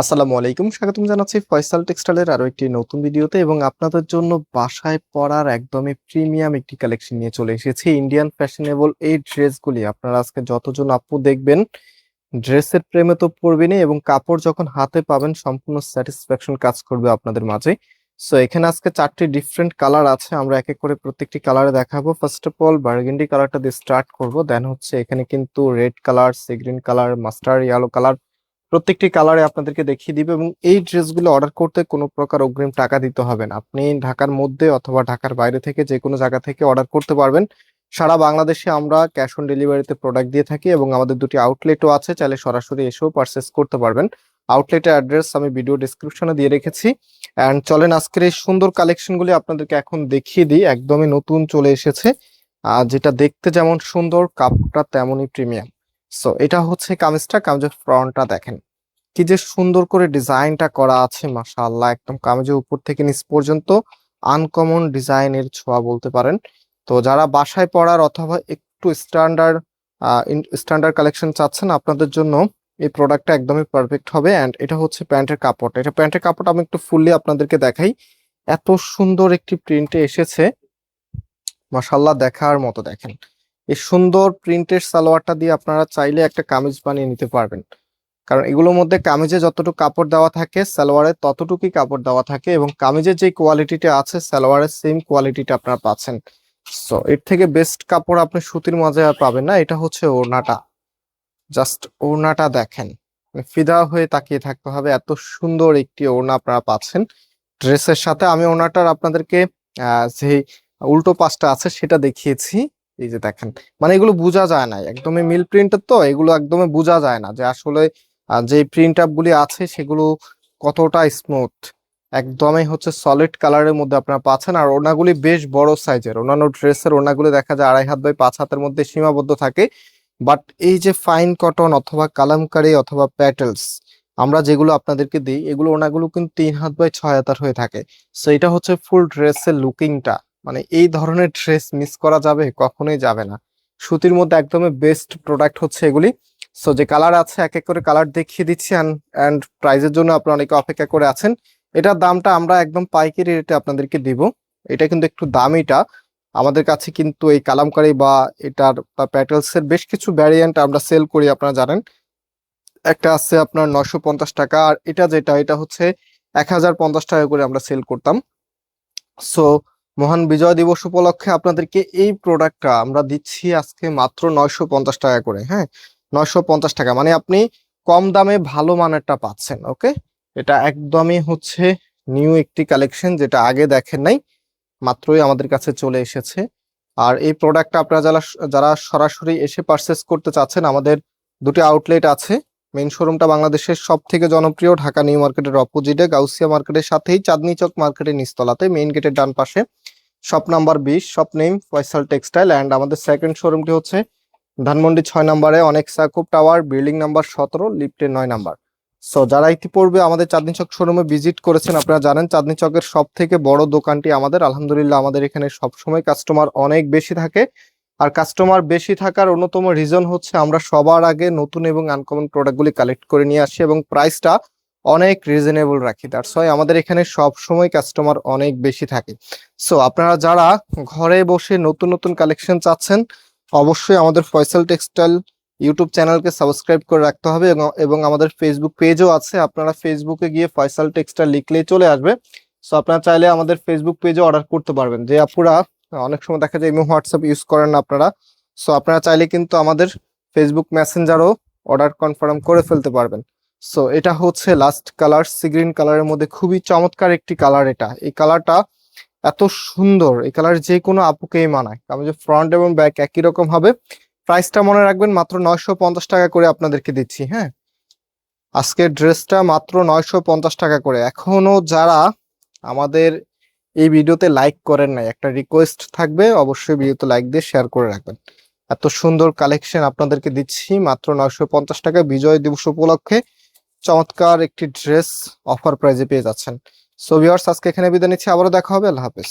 আসসালামু আলাইকুম, স্বাগতম জানাচ্ছি ফয়সাল টেক্সটাইলের আরো একটি নতুন ভিডিওতে। এবং আপনাদের জন্য বাসায় পরার একদমই প্রিমিয়াম একটি কালেকশন নিয়ে চলে এসেছি। ইন্ডিয়ান ফ্যাশনেবল এই ড্রেসগুলি আপনারা আজকে যতজন আপু দেখবেন, ড্রেসের প্রেমে তো পড়বেনই এবং কাপড় যখন হাতে পাবেন সম্পূর্ণ স্যাটিসফ্যাকশন কাজ করবে আপনাদের মাঝে। সো এখানে আজকে চারটি ডিফারেন্ট কালার আছে, আমরা এক এক করে প্রত্যেকটি কালারে দেখাবো। ফার্স্ট অফ অল বার্গেন্ডি কালারটা দিয়ে স্টার্ট করব, দেন হচ্ছে এখানে কিন্তু red colour, sea green colour, mustard yellow colour, প্রত্যেকটি কালারে আপনাদেরকে দেখিয়ে দিবে। এবং এই ড্রেসগুলো অর্ডার করতে কোনো প্রকার অগ্রিম টাকা দিতে হবে না, আপনি ঢাকার মধ্যে অথবা ঢাকার বাইরে থেকে যে কোনো জায়গা থেকে অর্ডার করতে পারবেন। সারা বাংলাদেশে আমরা ক্যাশ অন ডেলিভারিতে প্রোডাক্ট দিয়ে থাকি এবং আমাদের দুটি আউটলেটও আছে, চাইলে সরাসরি এসেও পারচেস করতে পারবেন। আউটলেটের অ্যাড্রেস আমি ভিডিও ডেসক্রিপশনে দিয়ে রেখেছি। অ্যান্ড চলেন আজকের এই সুন্দর কালেকশনগুলি আপনাদেরকে এখন দেখিয়ে দিই। একদমই নতুন চলে এসেছে, আর যেটা দেখতে যেমন সুন্দর কাপড়টা তেমনই প্রিমিয়াম। সো এটা হচ্ছে কামিজটা, কামিজের ফ্রন্টটা দেখেন কি যে সুন্দর করে ডিজাইনটা করা আছে, মাশাআল্লাহ। একদম কামিজের উপর থেকে নিচ পর্যন্ত আনকমন ডিজাইনের ছোঁয়া বলতে পারেন। তো যারা বাসায় পরার অথবা একটু স্ট্যান্ডার্ড কালেকশন চাচ্ছেন, আপনাদের জন্য এই প্রোডাক্টটা একদমই পারফেক্ট হবে। অ্যান্ড এটা হচ্ছে প্যান্টের কাপড়, এটা প্যান্টের কাপড় আমি একটু ফুললি আপনাদেরকে দেখাই। এত সুন্দর একটি প্রিন্টে এসেছে, মাশাআল্লাহ, দেখার মতো। দেখেন এই সুন্দর প্রিন্টের সালোয়ারটা দিয়ে আপনারা চাইলে একটা কামিজ বানিয়ে নিতে পারবেন, কারণ এগুলোর মধ্যে কামিজে যতটুকু কাপড় দেওয়া থাকে সালোয়ারে ততটুকুই কাপড় দেওয়া থাকে, এবং কামিজের যে কোয়ালিটিটা আছে সালোয়ারের সেম কোয়ালিটিটা আপনারা পাচ্ছেন। সো এর থেকে বেস্ট কাপড় আপনি সুতির মাঝে আর পাবেন না। এটা হচ্ছে ওড়নাটা, জাস্ট ওড়নাটা দেখেন, মানে ফিদা হয়ে তাকিয়ে থাকতে হবে, এত সুন্দর একটি ওড়না আপনারা পাচ্ছেন ড্রেসের সাথে। আমি ওড়নাটার আপনাদেরকে যে উল্টো পাশটা আছে সেটা দেখিয়েছি। এই যে দেখেন, মানে এগুলো বোঝা যায় না, একদমই মিল প্রিন্টের, তো এগুলো একদমই বোঝা যায় না যে আসলে যে প্রিন্ট আপ গুলি আছে সেগুলো কতটা স্মুথ। একদমই হচ্ছে সলিড কালারের মধ্যে আপনারা পাচ্ছেন। আর ওড়নাগুলি বেশ বড় সাইজের, অন্যান্য ড্রেসের ওড়নাগুলি দেখা যায় 2.5 হাত বাই 5 হাতের মধ্যে সীমাবদ্ধ থাকে। বাট এই যে ফাইন কটন অথবা কালামকারী অথবা প্যাটেলস আমরা যেগুলো আপনাদেরকে দিই, এগুলো ওড়নাগুলো কিন্তু 3 হাত বাই 6 হাতের হয়ে থাকে। সো এটা হচ্ছে ফুল ড্রেসের লুকিংটা, মানে এই ধরনের ড্রেস মিস করা যাবে? কখনোই যাবে না। সুতির মধ্যে একদমই বেস্ট প্রোডাক্ট হচ্ছে এগুলি। সো যে কালার আছে এক এক করে কালার দেখিয়ে দিচ্ছি। অ্যান্ড প্রাইজের জন্য আপনারা অনেকে অপেক্ষা করে আছেন। এটার দামটা আমরা একদম পাইকারি রেটে আপনাদেরকে দিব। এটা কিন্তু একটু দামিটা, আমাদের কাছে কিন্তু এই কালামকারী বা এটার প্যাটেলস এর বেশ কিছু ভ্যারিয়েন্ট আমরা সেল করি, আপনারা জানেন। একটা আছে আপনার 950 টাকা, আর এটা হচ্ছে 1050 টাকা করে আমরা সেল করতাম। সো মহান বিজয় দিবস উপলক্ষে আপনাদেরকে এই প্রোডাক্টটা আমরা দিচ্ছি আজকে মাত্র 950 টাকা করে। হ্যাঁ, 950 টাকা, মানে আপনি কম দামে ভালো মানেরটা পাচ্ছেন। ওকে, এটা একদমই হচ্ছে নিউ একটি কালেকশন, যেটা আগে দেখেন নাই, মাত্রই আমাদের কাছে চলে এসেছে। আর এই প্রোডাক্টটা আপনারা যারা যারা সরাসরি এসে পারচেস করতে চাচ্ছেন, আমাদের দুটি আউটলেট আছে। মেইন শোরুমটা বাংলাদেশের সব থেকে জনপ্রিয় ঢাকা নিউ মার্কেটের অপোজিটে গাউসিয়া মার্কেটের সাথেই চাঁদনী চক মার্কেটের নিচতলাতে মেইন গেটের ডান পাশে, shop number 20, shop name Faisal textile. And আমাদের সেকেন্ড শোরুমটি হচ্ছে ধানমন্ডি 6 নম্বরে অনেক সাকুব টাওয়ার, বিল্ডিং নাম্বার 17, লিফটের 9 নাম্বার। সো যারা ইতিপূর্বে আমাদের চাঁদনী চক শোরুমে ভিজিট করেছেন, আপনারা জানেন চাঁদনী চকের সব থেকে বড় দোকানটি আমাদের। আলহামদুলিল্লাহ আমাদের এখানে সবসময় কাস্টমার অনেক বেশি থাকে। আর কাস্টমার বেশি থাকার অন্যতম রিজন হচ্ছে আমরা সবার আগে নতুন এবং আনকমন প্রোডাক্টগুলি কালেক্ট করে নিয়ে আসি এবং প্রাইসটা অনেক রিজনেবল রাখি। দ্যাটস ওয়াই আমাদের এখানে সব সময় কাস্টমার অনেক বেশি থাকে। সো আপনারা যারা ঘরে বসে নতুন নতুন কালেকশন চাচ্ছেন, অবশ্যই আমাদের ফয়সাল টেক্সটাইল ইউটিউব চ্যানেলকে সাবস্ক্রাইব করে রাখতে হবে। এবং আমাদের ফেসবুক পেজও আছে, আপনারা ফেসবুকে গিয়ে ফয়সাল টেক্সটাইল লিখলেই চলে আসবে। সো আপনারা চাইলে আমাদের ফেসবুক পেজে অর্ডার করতে পারবেন। যে আপুরা অনেক সময় দেখা যায় ইমো হোয়াটসঅ্যাপ ইউজ করেন না আপনারা, সো আপনারা চাইলে কিন্তু আমাদের ফেসবুক মেসেঞ্জারও অর্ডার কনফার্ম করে ফেলতে পারবেন। সো এটা হচ্ছে লাস্ট কালার, সি গ্রিন কালারের মধ্যে খুবই চমৎকার একটি কালার। এই কালারটা এত সুন্দর, এই কালার যে কোনো আপুকেই মানায়। আমি যে ফ্রন্ট এবং ব্যাক একই রকম হবে। প্রাইসটা মনে রাখবেন, মাত্র 950 টাকা করে আপনাদেরকে দিচ্ছি। হ্যাঁ, আজকের ড্রেসটা মাত্র 950 টাকা করে। এখনো যারা আমাদের এই ভিডিওতে লাইক করেন নাই, একটা রিকোয়েস্ট থাকবে, অবশ্যই ভিডিওতে লাইক দিয়ে শেয়ার করে রাখবেন। এত সুন্দর কালেকশন আপনাদেরকে দিচ্ছি মাত্র 950 টাকা। বিজয় দিবস উপলক্ষে চমৎকার একটি ড্রেস অফার প্রাইজে পেয়ে যাচ্ছেন। সো ভিউয়ার্স, আজকে এখানে বিদায় নিচ্ছি, আবারও দেখা হবে। আল্লাহ হাফেজ।